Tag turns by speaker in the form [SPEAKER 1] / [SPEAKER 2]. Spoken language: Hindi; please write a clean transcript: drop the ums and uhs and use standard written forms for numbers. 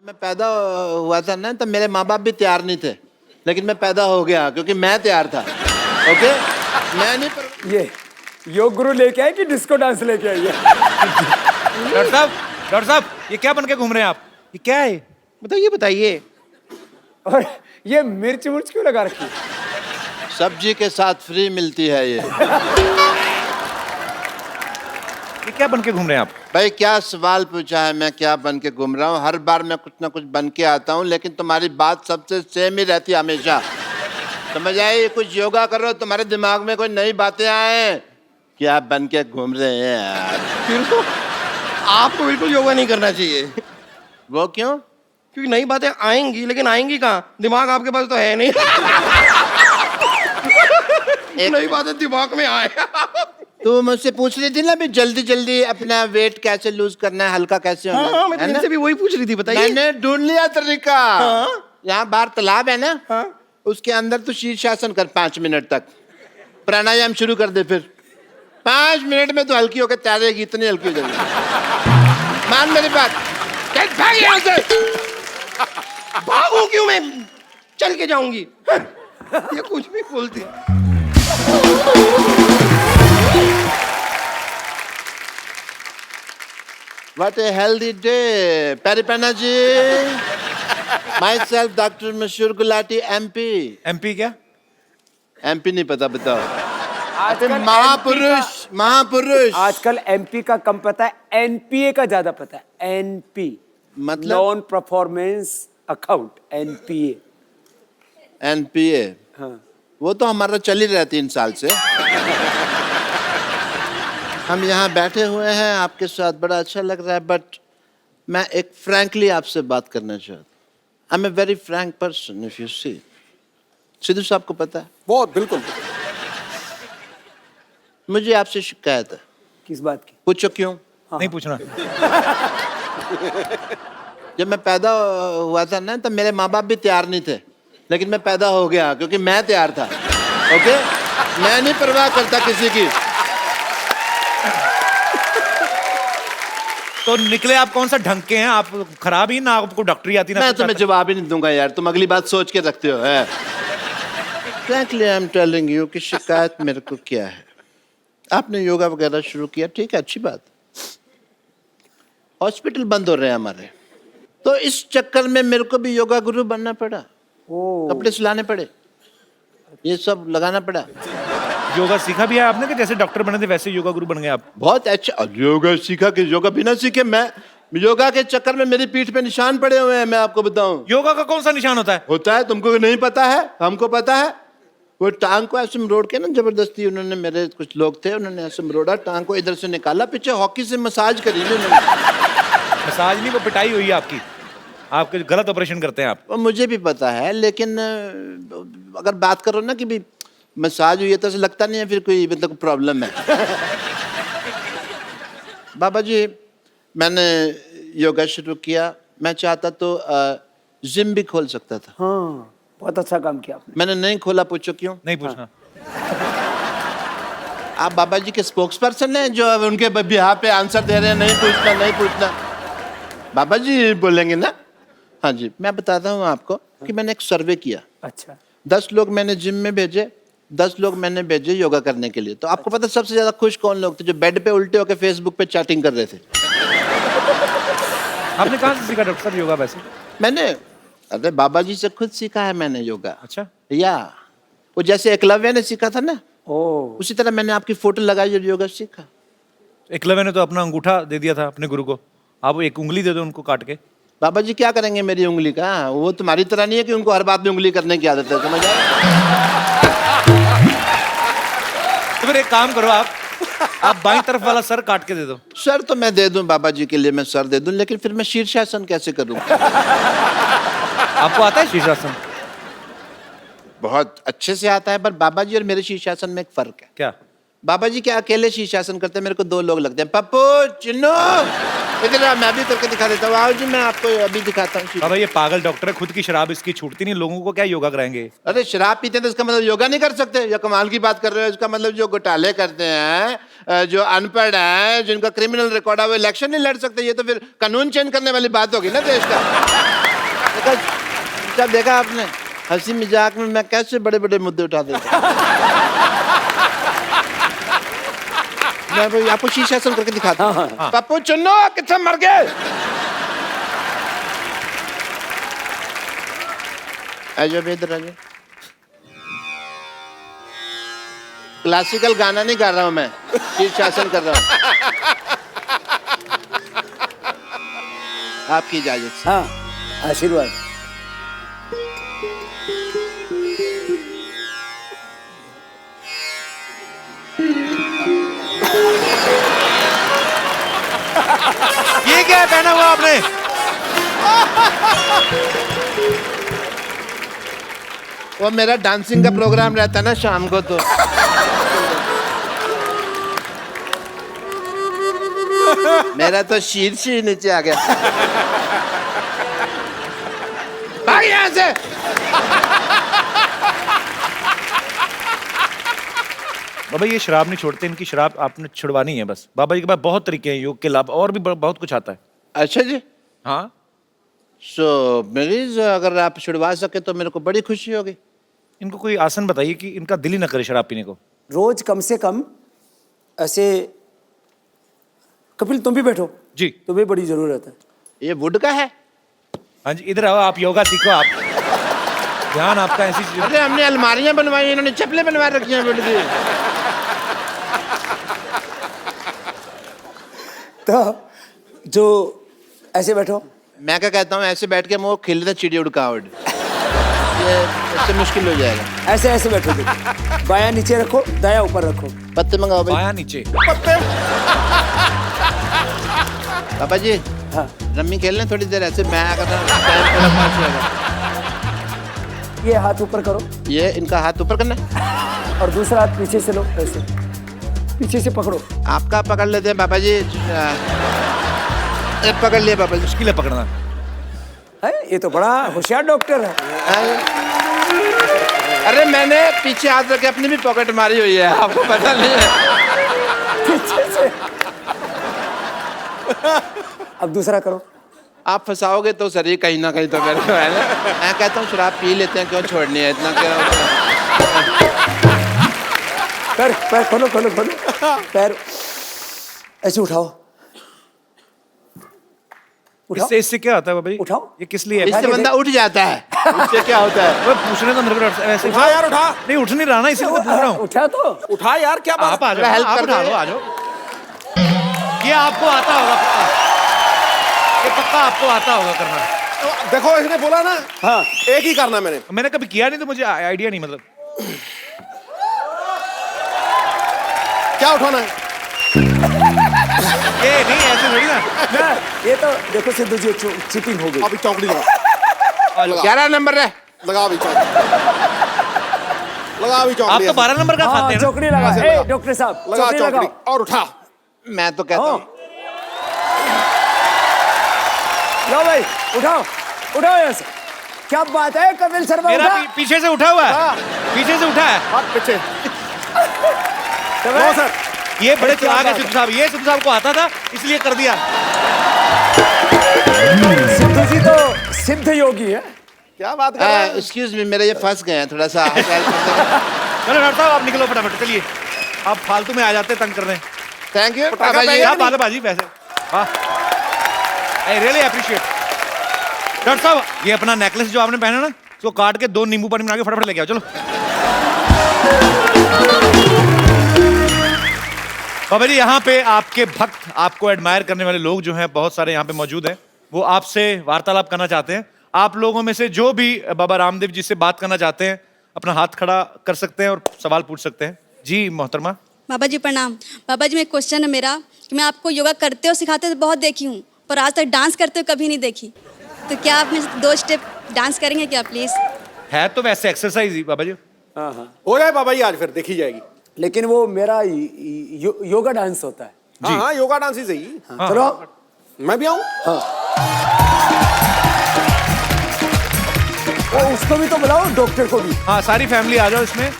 [SPEAKER 1] मैं पैदा हुआ था ना तब मेरे माँ बाप भी तैयार नहीं थे, लेकिन मैं पैदा हो गया क्योंकि मैं तैयार था। ओके, मैं नहीं पर...
[SPEAKER 2] ये योग गुरु लेके आए कि डिस्को डांस लेके आई है?
[SPEAKER 3] डॉक्टर साहब ये क्या बन के घूम रहे हैं आप? ये क्या है? बताइए बताइए।
[SPEAKER 2] और ये मिर्च मुर्च क्यों लगा रखी है?
[SPEAKER 1] सब्जी के साथ फ्री मिलती है ये।
[SPEAKER 3] ये क्या बन के घूम रहे हैं आप?
[SPEAKER 1] भाई क्या सवाल पूछा है, मैं क्या बन के घूम रहा हूँ? हर बार मैं कुछ ना कुछ बन के आता हूँ, लेकिन तुम्हारी बात सबसे सेम ही रहती है हमेशा। समझ आई? कुछ योगा करो, तुम्हारे दिमाग में कोई नई बातें आए। क्या बन के घूम रहे हैं यार?
[SPEAKER 4] फिर तो आपको बिल्कुल योगा नहीं करना चाहिए।
[SPEAKER 1] वो क्यों?
[SPEAKER 4] क्योंकि नई बातें आएंगी, लेकिन आएंगी कहाँ? दिमाग आपके पास तो है नहीं। नई बातें दिमाग में आए।
[SPEAKER 1] तू मुझसे पूछ रही थी ना भी जल्दी जल्दी अपना वेट कैसे लूज करना है, हल्का कैसे होना
[SPEAKER 4] हाँ, मैं
[SPEAKER 1] है ना?
[SPEAKER 4] इनसे भी वही पूछ रही थी, बताइए।
[SPEAKER 1] मैंने ढूंढ लिया तरीका। यहाँ बाहर तालाब है ना,
[SPEAKER 4] हाँ।
[SPEAKER 1] उसके अंदर तू शीर्षासन कर 5 मिनट तक, प्राणायाम शुरू कर दे, फिर 5 मिनट में तो हल्की होकर तैरेगी, इतनी हल्की हो जाएगी। मान मेरी बात, चल भाग यहाँ से।
[SPEAKER 4] भागू क्यों मैं? चल के जाऊंगी। ये कुछ भी बोलती है।
[SPEAKER 1] What a healthy day, Paripana ji. Myself, Dr. Mashur Gulati, MP.
[SPEAKER 3] MP क्या?
[SPEAKER 1] MP नहीं पता, बताओ।
[SPEAKER 2] आजकल
[SPEAKER 1] महापुरुष, महापुरुष।
[SPEAKER 2] आजकल एमपी का कम पता है, एनपीए का ज्यादा पता है। एनपी
[SPEAKER 1] मतलब?
[SPEAKER 2] Non performance account, NPA.
[SPEAKER 1] NPA,
[SPEAKER 2] हाँ।
[SPEAKER 1] वो तो हमारा चल ही रहा है 3 साल से। हम यहाँ बैठे हुए हैं आपके साथ, बड़ा अच्छा लग रहा है, बट मैं एक फ्रैंकली आपसे बात करना चाहता हूँ। I am a very frank person, if you see. Sidhu साहब को पता है,
[SPEAKER 2] बहुत बिल्कुल।
[SPEAKER 1] मुझे आपसे शिकायत है।
[SPEAKER 2] किस बात की?
[SPEAKER 1] पूछो क्यों?
[SPEAKER 3] नहीं पूछना।
[SPEAKER 1] जब मैं पैदा हुआ था ना तब मेरे माँ बाप भी तैयार नहीं थे, लेकिन मैं पैदा हो गया क्योंकि मैं तैयार था। ओके, मैं नहीं परवाह करता किसी की।
[SPEAKER 3] तो निकले आप कौन सा ढंग के हैं? आप खराब ही ना, आपको डॉक्टरी आती ना?
[SPEAKER 1] मैं
[SPEAKER 3] कुछ
[SPEAKER 1] तुम्हें
[SPEAKER 3] आता?
[SPEAKER 1] जवाब ही नहीं दूंगा यार, तुम अगली बात सोच के रखते हो। है frankly I am telling you कि शिकायत मेरे को क्या है। आपने योगा वगैरह शुरू किया, ठीक है, अच्छी बात। हॉस्पिटल बंद हो रहे हैं हमारे, तो इस चक्कर में मेरे को भी योगा गुरु बनना पड़ा। कपड़े सिलाने पड़े, ये सब लगाना पड़ा।
[SPEAKER 3] योगा सीखा भी है आपने कि जैसे डॉक्टर बने थे वैसे योगा गुरु बन गए आप?
[SPEAKER 1] बहुत अच्छा योगा सीखा कि योगा बिना सीखे मैं योगा के चक्कर में मेरी पीठ पे निशान पड़े हुए हैं, मैं आपको बताऊं।
[SPEAKER 3] योगा का कौन सा निशान होता है?
[SPEAKER 1] होता है, तुमको नहीं पता है, हमको पता है। वो टांग को ऐसे मरोड़ के ना, जबरदस्ती उन्होंने, मेरे कुछ लोग थे, उन्होंने ऐसे मरोड़ा, टांग को इधर से निकाला, पीछे हॉकी से मसाज करी उन्होंने।
[SPEAKER 3] मसाज नहीं, वो पिटाई हुई है आपकी। आपके गलत ऑपरेशन करते हैं आप।
[SPEAKER 1] वो मुझे भी पता है, लेकिन अगर बात करो ना कि भी मसाज हुई है तो ऐसा लगता नहीं है फिर कोई मतलब प्रॉब्लम है। बाबा जी, मैंने योगा शुरू किया, मैं चाहता तो जिम भी खोल सकता था।
[SPEAKER 2] हाँ, बहुत अच्छा काम किया आपने।
[SPEAKER 1] मैंने नहीं खोला, पूछो क्यों?
[SPEAKER 3] नहीं पूछना।
[SPEAKER 1] आप बाबा जी के स्पोक्स पर्सन हैं जो अब उनके बिहार पे आंसर दे रहे हैं, नहीं पूछना, नहीं पूछना। बाबा जी बोलेंगे ना। हाँ जी, मैं बताता हूँ आपको कि मैंने एक सर्वे किया।
[SPEAKER 2] अच्छा।
[SPEAKER 1] 10 लोग मैंने जिम में भेजे, 10 लोग मैंने भेजे योगा करने के लिए। तो आपको पता सबसे ज्यादा खुश कौन लोग थे? जो बेड पे उल्टे होकर फेसबुक पे चैटिंग कर रहे थे।
[SPEAKER 3] आपने कहाँ से सीखा डॉक्टर साहब योगा वैसे?
[SPEAKER 1] मैंने, अरे बाबा जी से खुद सीखा है मैंने योगा।
[SPEAKER 3] अच्छा।
[SPEAKER 1] या वो जैसे एकलव्य ने सीखा था ना,
[SPEAKER 2] ओ,
[SPEAKER 1] उसी तरह मैंने आपकी फोटो लगाई और योगा सीखा।
[SPEAKER 3] एकलव्य ने तो अपना अंगूठा दे दिया था अपने गुरु को, आप एक उंगली दे दो उनको काट के।
[SPEAKER 1] बाबा जी क्या करेंगे मेरी उंगली का? वो तुम्हारी तरह नहीं है कि उनको हर बात में उंगली करने की आदत है, समझ आए?
[SPEAKER 3] तो फिर एक काम करो, आप बाईं तरफ वाला सर काट के दे दो।
[SPEAKER 1] सर तो मैं दे दूं बाबा जी के लिए, मैं सर दे दूं, लेकिन फिर मैं शीर्षासन कैसे करूं?
[SPEAKER 3] आपको आता है शीर्षासन?
[SPEAKER 1] बहुत अच्छे से आता है, पर बाबा जी और मेरे शीर्षासन में एक फर्क है।
[SPEAKER 3] क्या?
[SPEAKER 1] बाबा जी क्या अकेले शीर्षासन करते हैं, मेरे को 2 लोग लगते हैं। पप्पू, चिन्नू, इधर आ, मैं अभी करके दिखा देता हूँ। आओ जी, मैं आपको अभी दिखाता हूँ।
[SPEAKER 3] बाबा ये पागल डॉक्टर है, खुद की शराब इसकी छूटती नहीं, लोगों को क्या योगा कराएंगे?
[SPEAKER 1] अरे शराब पीते हैं तो इसका मतलब योगा नहीं कर सकते? या कमाल की बात कर रहे हो? इसका मतलब जो घोटाले करते हैं, जो अनपढ़ हैं, जिनका क्रिमिनल रिकॉर्ड है, वो इलेक्शन नहीं लड़ सकते? ये तो फिर कानून चेंज करने वाली बात होगी ना देश का। चुपचाप देखा आपने, हंसी मजाक में मैं कैसे बड़े बड़े मुद्दे उठा देता। मैं भाई आपको शीर्षासन करके दिखाता हूँ। पप्पू चुन्नो कितना मर गए। आजो भी इधर आजो। क्लासिकल गाना नहीं गा रहा हूँ मैं, शीर्षासन कर रहा हूँ। आपकी इजाजत से।
[SPEAKER 2] हाँ, आशीर्वाद।
[SPEAKER 3] ये क्या है पहना हुआ आपने?
[SPEAKER 1] वो मेरा डांसिंग का प्रोग्राम रहता है ना शाम को, तो मेरा तो शीर्ष ही नीचे आ गया। भाग यहाँ से।
[SPEAKER 3] बाबा ये शराब नहीं छोड़ते, इनकी शराब आपने छुड़वानी है बस। बाबा जी के पास बहुत तरीके हैं योग के लाभ, और भी बहुत कुछ आता है।
[SPEAKER 1] अच्छा जी।
[SPEAKER 3] हाँ
[SPEAKER 1] सो प्लीज अगर आप छुड़वा सके तो मेरे को बड़ी खुशी होगी।
[SPEAKER 3] इनको कोई आसन बताइए कि इनका दिल ही ना करे शराब पीने को।
[SPEAKER 2] रोज कम से कम ऐसे, कपिल तुम भी बैठो
[SPEAKER 3] जी।
[SPEAKER 2] तुम्हें बड़ी जरूरत है।
[SPEAKER 1] ये वुड का है?
[SPEAKER 3] हाँ जी, इधर आओ, आप योगा सीखो। आप ध्यान आपका ऐसी चीज।
[SPEAKER 1] अरे हमने अलमारियां बनवाई, इन्होंने चप्पलें बनवा रखी हैं वुड की।
[SPEAKER 2] तो जो ऐसे बैठो।
[SPEAKER 1] मैं क्या कहता हूँ, ऐसे बैठ के मुँह खिल चिड़ी उड़कावट, ये इससे मुश्किल हो जाएगा।
[SPEAKER 2] ऐसे ऐसे बैठो, देखो बायां नीचे रखो, दायां ऊपर रखो।
[SPEAKER 1] पत्ते मंगाओ भाई।
[SPEAKER 3] बायां नीचे।
[SPEAKER 1] पापा जी
[SPEAKER 2] हाँ,
[SPEAKER 1] रम्मी खेल लें थोड़ी देर ऐसे, मैं अगर टाइम थोड़ा पास होगा।
[SPEAKER 2] ये हाथ ऊपर करो
[SPEAKER 1] ये इनका हाथ ऊपर करना है
[SPEAKER 2] और दूसरा हाथ पीछे से लो, ऐसे पीछे से पकड़ो।
[SPEAKER 1] आपका पकड़ लेते हैं पापा जी। पकड़ लिया पापा जी।
[SPEAKER 3] मुश्किल है पकड़ना।
[SPEAKER 2] है, ये तो बड़ा होशियार डॉक्टर है।
[SPEAKER 1] अरे मैंने पीछे हाथ रख के अपनी भी पॉकेट मारी हुई है, आपको पता नहीं है।
[SPEAKER 2] पीछे से। अब दूसरा करो।
[SPEAKER 1] आप फंसाओगे तो सर ही कहीं ना कहीं तो मेरे को है ना। मैं कहता हूँ शराब पी लेते हैं, क्यों छोड़नी है इतना, क्यों?
[SPEAKER 2] पैर पैर खोलो खोलो खोलो, पैर ऐसे उठाओ। उठाओ,
[SPEAKER 3] इससे क्या होता है बाबा जी?
[SPEAKER 2] उठाओ।
[SPEAKER 3] ये किस लिए है?
[SPEAKER 1] इससे बंदा उठ जाता है। इससे क्या होता है?
[SPEAKER 3] वो पूछने तो मेरे को वैसे
[SPEAKER 5] उठा यार, उठा।
[SPEAKER 3] नहीं उठ नहीं रहा ना, इसीलिए तो पूछ रहा हूँ।
[SPEAKER 2] उठा तो
[SPEAKER 5] उठा यार, क्या बात।
[SPEAKER 3] आप आ जाओ,
[SPEAKER 1] हेल्प
[SPEAKER 3] आप
[SPEAKER 1] कर
[SPEAKER 3] उठा
[SPEAKER 1] दो।
[SPEAKER 3] लो, आ जाओ। ये आपको आता होगा पक्का, ये पक्का आपको आता होगा करना।
[SPEAKER 5] देखो इसने बोला ना,
[SPEAKER 2] हाँ,
[SPEAKER 5] एक ही करना मैंने।
[SPEAKER 3] मैंने कभी किया नहीं तो मुझे आइडिया नहीं, मतलब
[SPEAKER 5] क्या उठाना है?
[SPEAKER 3] ये नहीं ऐसे थोड़ी ना।
[SPEAKER 2] ना, ये तो देखो सिद्धू जी चीटिंग हो गई।
[SPEAKER 5] अभी चौकड़ी लगा।
[SPEAKER 1] 11 नंबर है।
[SPEAKER 5] लगा अभी चौकड़ी। लगा अभी
[SPEAKER 3] आप
[SPEAKER 5] चौकड़ी।
[SPEAKER 3] तो 12 नंबर का
[SPEAKER 2] हाँ,
[SPEAKER 3] खाते हैं ना?
[SPEAKER 2] चौकड़ी लगा।
[SPEAKER 5] ऐसे
[SPEAKER 2] ए,
[SPEAKER 5] लगा।
[SPEAKER 2] डॉक्टर साहब
[SPEAKER 5] लगा
[SPEAKER 2] चौकड़ी
[SPEAKER 5] चौकड़ी
[SPEAKER 2] लगाओ।
[SPEAKER 5] और उठा।
[SPEAKER 1] मैं तो कहता हूँ
[SPEAKER 2] लो भाई, उठाओ उठाओ यहाँ से। क्या बात है कपिल शर्मा,
[SPEAKER 3] मेरा
[SPEAKER 2] उठा।
[SPEAKER 3] पीछे से उठा हुआ है, पीछे से उठा है।
[SPEAKER 5] हाथ पीछे।
[SPEAKER 2] तो
[SPEAKER 5] नो सर।
[SPEAKER 3] ये बड़े
[SPEAKER 2] क्या
[SPEAKER 3] चलाक है
[SPEAKER 2] बात
[SPEAKER 3] सिद्धू साहब, ये सिद्धू साहब को आता था इसलिए कर दिया।
[SPEAKER 2] सिद्धू जी तो सिद्ध योगी है।
[SPEAKER 5] क्या बात कर रहे हैं?
[SPEAKER 1] एक्सक्यूज मी, मेरे ये फंस गए हैं थोड़ा सा।
[SPEAKER 3] चलो डॉक्टर साहब आप निकलो फटाफट, चलिए। आप फालतू में आ जाते हैं, तंग कर रहे हैं।
[SPEAKER 1] थैंक यू
[SPEAKER 5] पटाखा
[SPEAKER 1] पापा जी।
[SPEAKER 5] पहले-
[SPEAKER 3] क्या बाजी वैसे। हाँ, आई रियली अप्रिशिएट। डॉक्टर साहब ये अपना नेकलेस जो आपने पहना ना, उसको काट के 2 नींबू पानी बना के फटाफट लेके आओ, चलो। बाबा जी यहाँ पे आपके भक्त, आपको एडमायर करने वाले लोग जो हैं बहुत सारे यहाँ पे मौजूद हैं, वो आपसे वार्तालाप करना चाहते हैं। आप लोगों में से जो भी बाबा रामदेव जी से बात करना चाहते हैं, अपना हाथ खड़ा कर सकते हैं और सवाल पूछ सकते हैं। जी मोहतरमा।
[SPEAKER 6] बाबा जी प्रणाम। बाबा जी में क्वेश्चन है मेरा कि मैं आपको योगा करते और सिखाते तो बहुत देखी हूँ, पर आज तक डांस करते हुए कभी नहीं देखी। तो क्या आप मुझे 2 स्टेप डांस करेंगे क्या प्लीज?
[SPEAKER 3] है तो वैसे एक्सरसाइज ही बाबा जी।
[SPEAKER 2] हाँ हाँ,
[SPEAKER 5] हो जाए बाबा जी, आज फिर देखी जाएगी।
[SPEAKER 2] लेकिन वो मेरा योगा डांस होता है।
[SPEAKER 5] हाँ हाँ, योगा डांस ही सही।
[SPEAKER 2] हाँ, चलो।
[SPEAKER 5] मैं भी आऊँ?
[SPEAKER 2] वो उसको भी तो बुलाओ, डॉक्टर को भी।
[SPEAKER 3] हाँ सारी फैमिली आ जाओ इसमें।